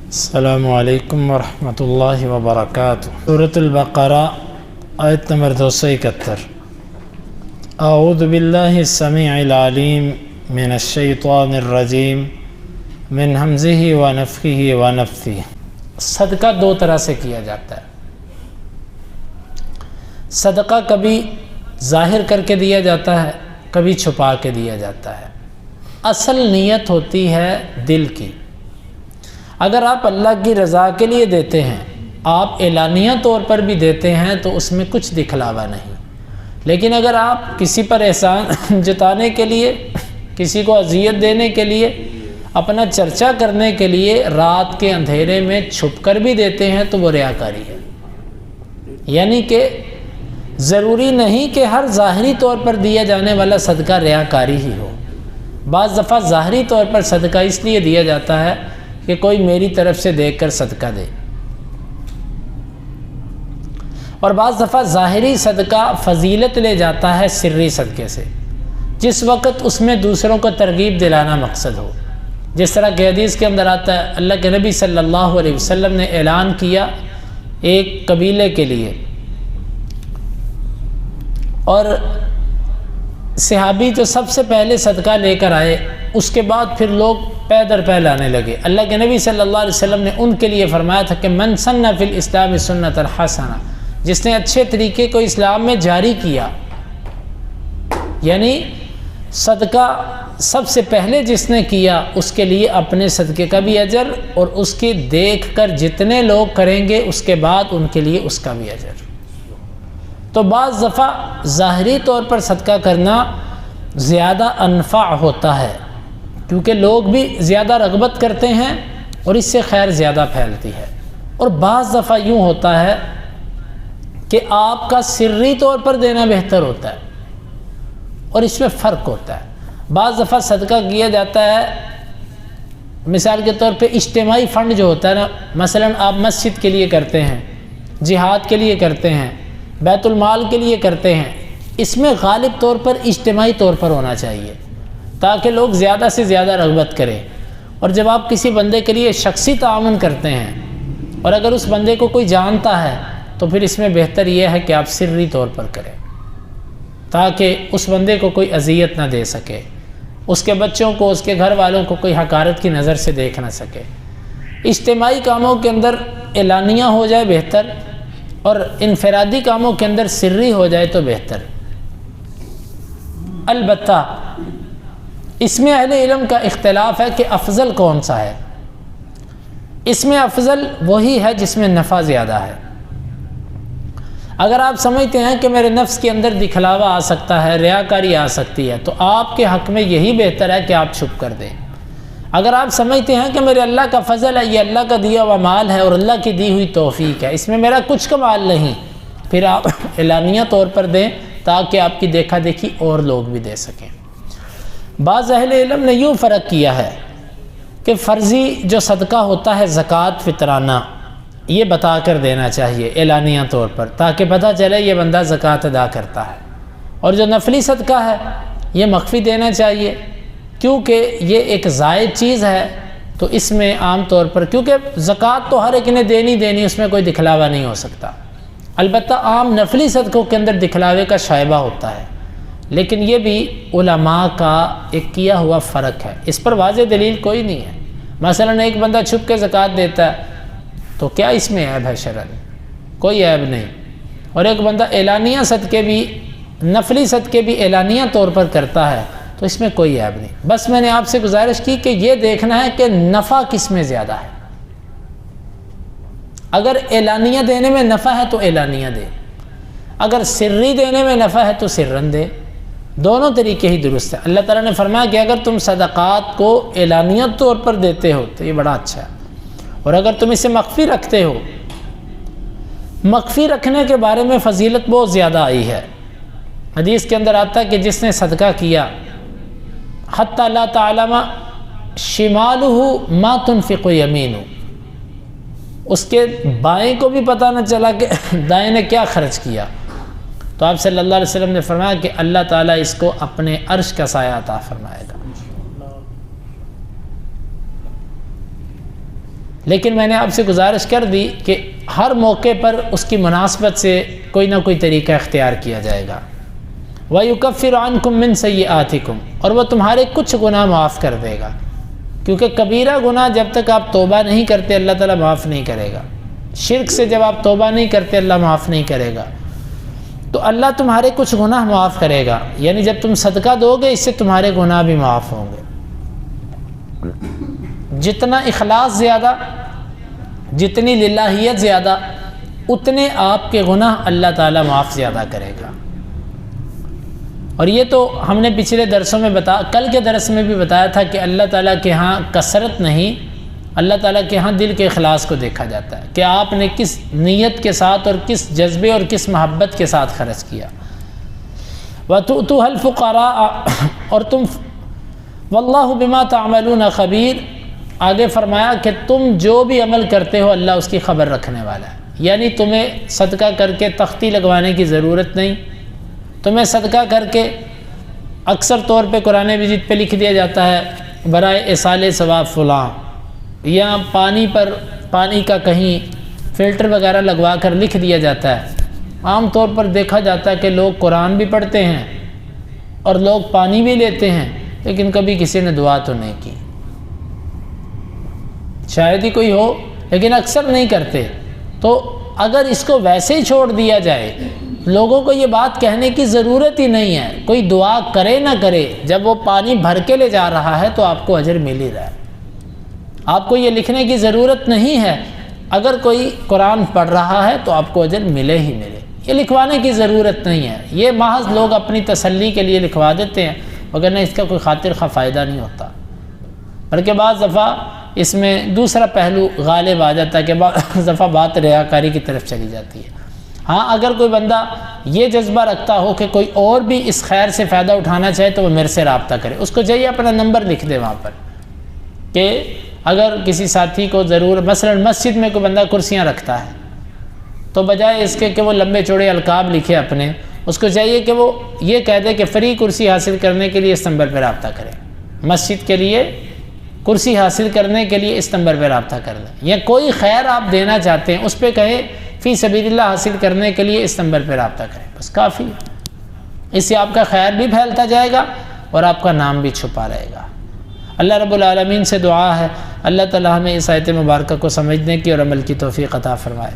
السلام علیکم ورحمۃ اللہ وبرکاتہ۔ سورۃ البقرہ آیت نمبر 271۔ اعوذ باللہ السمیع العلیم من الشیطان الرجیم من ہمزہ ونفخہ ونفثہ۔ صدقہ دو طرح سے کیا جاتا ہے۔ صدقہ کبھی ظاہر کر کے دیا جاتا ہے، کبھی چھپا کے دیا جاتا ہے۔ اصل نیت ہوتی ہے دل کی۔ اگر آپ اللہ کی رضا کے لیے دیتے ہیں، آپ اعلانیہ طور پر بھی دیتے ہیں تو اس میں کچھ دکھلاوا نہیں، لیکن اگر آپ کسی پر احسان جتانے کے لیے، کسی کو اذیت دینے کے لیے، اپنا چرچا کرنے کے لیے رات کے اندھیرے میں چھپ کر بھی دیتے ہیں تو وہ ریاکاری ہے۔ یعنی کہ ضروری نہیں کہ ہر ظاہری طور پر دیا جانے والا صدقہ ریاکاری ہی ہو۔ بعض دفعہ ظاہری طور پر صدقہ اس لیے دیا جاتا ہے کہ کوئی میری طرف سے دیکھ کر صدقہ دے، اور بعض دفعہ ظاہری صدقہ فضیلت لے جاتا ہے سری صدقے سے، جس وقت اس میں دوسروں کو ترغیب دلانا مقصد ہو۔ جس طرح کہ حدیث کے اندر آتا ہے، اللہ کے نبی صلی اللہ علیہ وسلم نے اعلان کیا ایک قبیلے کے لیے، اور صحابی جو سب سے پہلے صدقہ لے کر آئے، اس کے بعد پھر لوگ پے در پے لانے لگے۔ اللہ کے نبی صلی اللہ علیہ وسلم نے ان کے لیے فرمایا تھا کہ من سن فی الاسلام سنۃ الحسنہ، جس نے اچھے طریقے کو اسلام میں جاری کیا، یعنی صدقہ سب سے پہلے جس نے کیا اس کے لیے اپنے صدقے کا بھی اجر، اور اس کی دیکھ کر جتنے لوگ کریں گے اس کے بعد ان کے لیے اس کا بھی اجر۔ تو بعض دفعہ ظاہری طور پر صدقہ کرنا زیادہ انفع ہوتا ہے، کیونکہ لوگ بھی زیادہ رغبت کرتے ہیں اور اس سے خیر زیادہ پھیلتی ہے۔ اور بعض دفعہ یوں ہوتا ہے کہ آپ کا سری طور پر دینا بہتر ہوتا ہے، اور اس میں فرق ہوتا ہے۔ بعض دفعہ صدقہ کیا جاتا ہے، مثال کے طور پہ اجتماعی فنڈ جو ہوتا ہے نا، مثلا آپ مسجد کے لیے کرتے ہیں، جہاد کے لیے کرتے ہیں، بیت المال کے لیے کرتے ہیں، اس میں غالب طور پر اجتماعی طور پر ہونا چاہیے تاکہ لوگ زیادہ سے زیادہ رغبت کریں۔ اور جب آپ کسی بندے کے لیے شخصی تعاون کرتے ہیں اور اگر اس بندے کو کوئی جانتا ہے تو پھر اس میں بہتر یہ ہے کہ آپ سری طور پر کریں تاکہ اس بندے کو کوئی اذیت نہ دے سکے، اس کے بچوں کو، اس کے گھر والوں کو کوئی حقارت کی نظر سے دیکھ نہ سکے۔ اجتماعی کاموں کے اندر اعلانیہ ہو جائے بہتر، اور انفرادی کاموں کے اندر سری ہو جائے تو بہتر۔ البتہ اس میں اہل علم کا اختلاف ہے کہ افضل کون سا ہے۔ اس میں افضل وہی ہے جس میں نفع زیادہ ہے۔ اگر آپ سمجھتے ہیں کہ میرے نفس کے اندر دکھلاوا آ سکتا ہے، ریاکاری آ سکتی ہے، تو آپ کے حق میں یہی بہتر ہے کہ آپ چھپ کر دیں۔ اگر آپ سمجھتے ہیں کہ میرے اللہ کا فضل ہے، یہ اللہ کا دیا ہوا مال ہے اور اللہ کی دی ہوئی توفیق ہے، اس میں میرا کچھ کمال نہیں، پھر آپ اعلانیہ طور پر دیں تاکہ آپ کی دیکھا دیکھی اور لوگ بھی دے سکیں۔ بعض اہل علم نے یوں فرق کیا ہے کہ فرضی جو صدقہ ہوتا ہے زکوٰۃ فطرانہ، یہ بتا کر دینا چاہیے اعلانیہ طور پر تاکہ پتہ چلے یہ بندہ زکوٰۃ ادا کرتا ہے، اور جو نفلی صدقہ ہے یہ مخفی دینا چاہیے، کیونکہ یہ ایک زائد چیز ہے۔ تو اس میں عام طور پر، کیونکہ زکوٰۃ تو ہر ایک نے دینی، اس میں کوئی دکھلاوا نہیں ہو سکتا۔ البتہ عام نفلی صدقوں کے اندر دکھلاوے کا شائبہ ہوتا ہے، لیکن یہ بھی علماء کا ایک کیا ہوا فرق ہے، اس پر واضح دلیل کوئی نہیں ہے۔ مثلا ایک بندہ چھپ کے زکوٰۃ دیتا ہے تو کیا اس میں عیب ہے شرعاً؟ کوئی عیب نہیں۔ اور ایک بندہ اعلانیہ صدقے بھی، نفلی صدقے بھی اعلانیہ طور پر کرتا ہے تو اس میں کوئی عیب نہیں۔ بس میں نے آپ سے گزارش کی کہ یہ دیکھنا ہے کہ نفع کس میں زیادہ ہے۔ اگر اعلانیہ دینے میں نفع ہے تو اعلانیہ دے، اگر سری دینے میں نفع ہے تو سرن دے، دونوں طریقے ہی درست ہیں۔ اللہ تعالیٰ نے فرمایا کہ اگر تم صدقات کو اعلانیہ طور پر دیتے ہو تو یہ بڑا اچھا ہے، اور اگر تم اسے مخفی رکھتے ہو، مخفی رکھنے کے بارے میں فضیلت بہت زیادہ آئی ہے۔ حدیث کے اندر آتا ہے کہ جس نے صدقہ کیا حتی لا تعلم شمالہ ما تنفق یمینہ، اس کے بائیں کو بھی پتہ نہ چلا کہ دائیں نے کیا خرچ کیا، تو آپ صلی اللہ علیہ وسلم نے فرمایا کہ اللہ تعالیٰ اس کو اپنے عرش کا سایہ عطا فرمائے گا۔ لیکن میں نے آپ سے گزارش کر دی کہ ہر موقع پر اس کی مناسبت سے کوئی نہ کوئی طریقہ اختیار کیا جائے گا۔ وَيُكَفِّرُ عَنْكُم مِّن سَيِّئَاتِكُم، اور وہ تمہارے کچھ گناہ معاف کر دے گا، کیونکہ کبیرہ گناہ جب تک آپ توبہ نہیں کرتے اللہ تعالیٰ معاف نہیں کرے گا۔ شرک سے جب آپ توبہ نہیں کرتے اللہ معاف نہیں کرے گا، تو اللہ تمہارے کچھ گناہ معاف کرے گا، یعنی جب تم صدقہ دو گے اس سے تمہارے گناہ بھی معاف ہوں گے۔ جتنا اخلاص زیادہ، جتنی للہیت زیادہ، اتنے آپ کے گناہ اللہ تعالیٰ معاف زیادہ کرے گا۔ اور یہ تو ہم نے پچھلے درسوں میں کل کے درس میں بھی بتایا تھا کہ اللہ تعالیٰ کے ہاں کثرت نہیں، اللہ تعالیٰ کے ہاں دل کے اخلاص کو دیکھا جاتا ہے کہ آپ نے کس نیت کے ساتھ اور کس جذبے اور کس محبت کے ساتھ خرچ کیا۔ وَتُؤْتُوهَا الْفُقَرَاءَ، اور تم وَاللَّهُ بِمَا تَعْمَلُونَ خَبِيرٌ، آگے فرمایا کہ تم جو بھی عمل کرتے ہو اللہ اس کی خبر رکھنے والا ہے، یعنی تمہیں صدقہ کر کے تختی لگوانے کی ضرورت نہیں، تمہیں صدقہ کر کے اکثر طور پہ قرآن مجید پہ لکھ دیا جاتا ہے برائے ایصال ثواب فلاں، یا پانی کا کہیں فلٹر وغیرہ لگوا کر لکھ دیا جاتا ہے۔ عام طور پر دیکھا جاتا ہے کہ لوگ قرآن بھی پڑھتے ہیں اور لوگ پانی بھی لیتے ہیں، لیکن کبھی کسی نے دعا تو نہیں کی، شاید ہی کوئی ہو، لیکن اکثر نہیں کرتے۔ تو اگر اس کو ویسے ہی چھوڑ دیا جائے، لوگوں کو یہ بات کہنے کی ضرورت ہی نہیں ہے، کوئی دعا کرے نہ کرے، جب وہ پانی بھر کے لے جا رہا ہے تو آپ کو اجر مل ہی رہا ہے۔ آپ کو یہ لکھنے کی ضرورت نہیں ہے، اگر کوئی قرآن پڑھ رہا ہے تو آپ کو اجر ملے ہی ملے، یہ لکھوانے کی ضرورت نہیں ہے، یہ محض لوگ اپنی تسلی کے لیے لکھوا دیتے ہیں، وگرنہ اس کا کوئی خاطر خواہ فائدہ نہیں ہوتا۔ بلکہ بعض دفعہ اس میں دوسرا پہلو غالب آ جاتا ہے کہ بعض دفعہ بات ریاکاری کی طرف چلی جاتی ہے۔ ہاں اگر کوئی بندہ یہ جذبہ رکھتا ہو کہ کوئی اور بھی اس خیر سے فائدہ اٹھانا چاہے تو وہ میرے سے رابطہ کرے، اس کو چاہیے اپنا نمبر لکھ دے وہاں پر، کہ اگر کسی ساتھی کو ضرور، مثلا مسجد میں کوئی بندہ کرسیاں رکھتا ہے تو بجائے اس کے کہ وہ لمبے چوڑے القاب لکھے اپنے، اس کو چاہیے کہ وہ یہ کہہ دے کہ فری کرسی حاصل کرنے کے لیے اس نمبر پہ رابطہ کرے، مسجد کے لیے کرسی حاصل کرنے کے لیے اس نمبر پہ رابطہ کر دیں، یا کوئی خیر آپ دینا چاہتے ہیں اس پہ کہیں فی سبیل اللہ حاصل کرنے کے لیے اس نمبر پہ رابطہ کریں، بس کافی ہے۔ اس سے آپ کا خیر بھی پھیلتا جائے گا اور آپ کا نام بھی چھپا رہے گا۔ اللہ رب العالمین سے دعا ہے اللہ تعالی ہمیں اس آیت مبارکہ کو سمجھنے کی اور عمل کی توفیق عطا فرمائے۔